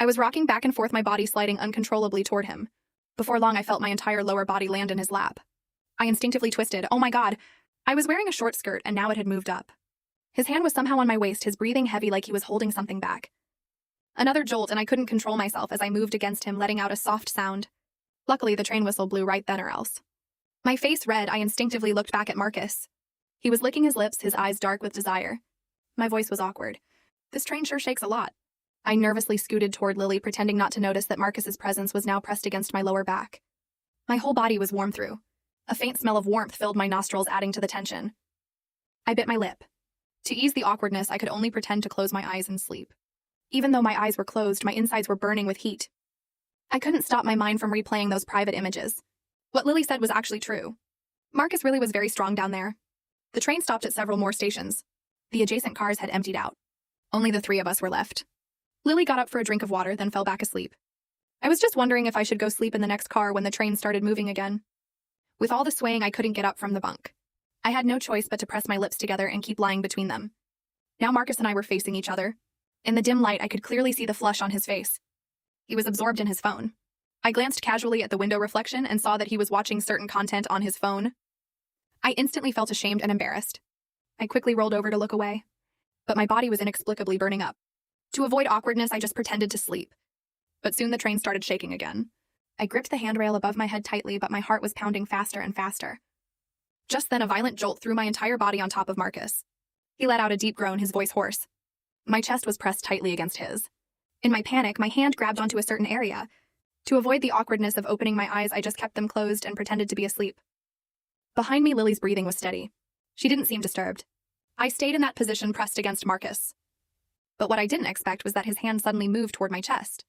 I was rocking back and forth, my body sliding uncontrollably toward him. Before long, I felt my entire lower body land in his lap. I instinctively twisted. Oh my God! I was wearing a short skirt, and now it had moved up. His hand was somehow on my waist, his breathing heavy like he was holding something back. Another jolt, and I couldn't control myself as I moved against him, letting out a soft sound. Luckily, the train whistle blew right then or else. My face red, I instinctively looked back at Marcus. He was licking his lips, his eyes dark with desire. My voice was awkward. This train sure shakes a lot. I nervously scooted toward Lily, pretending not to notice that Marcus's presence was now pressed against my lower back. My whole body was warm through. A faint smell of warmth filled my nostrils, adding to the tension. I bit my lip. To ease the awkwardness, I could only pretend to close my eyes and sleep. Even though my eyes were closed, my insides were burning with heat. I couldn't stop my mind from replaying those private images. What Lily said was actually true. Marcus really was very strong down there. The train stopped at several more stations. The adjacent cars had emptied out. Only the three of us were left. Lily got up for a drink of water, then fell back asleep. I was just wondering if I should go sleep in the next car when the train started moving again. With all the swaying, I couldn't get up from the bunk. I had no choice but to press my lips together and keep lying between them. Now Marcus and I were facing each other. In the dim light, I could clearly see the flush on his face. He was absorbed in his phone. I glanced casually at the window reflection and saw that he was watching certain content on his phone. I instantly felt ashamed and embarrassed. I quickly rolled over to look away. But my body was inexplicably burning up. To avoid awkwardness, I just pretended to sleep. But soon the train started shaking again. I gripped the handrail above my head tightly, but my heart was pounding faster and faster. Just then, a violent jolt threw my entire body on top of Marcus. He let out a deep groan, his voice hoarse. My chest was pressed tightly against his. In my panic, my hand grabbed onto a certain area. To avoid the awkwardness of opening my eyes, I just kept them closed and pretended to be asleep. Behind me, Lily's breathing was steady. She didn't seem disturbed. I stayed in that position, pressed against Marcus. But what I didn't expect was that his hand suddenly moved toward my chest.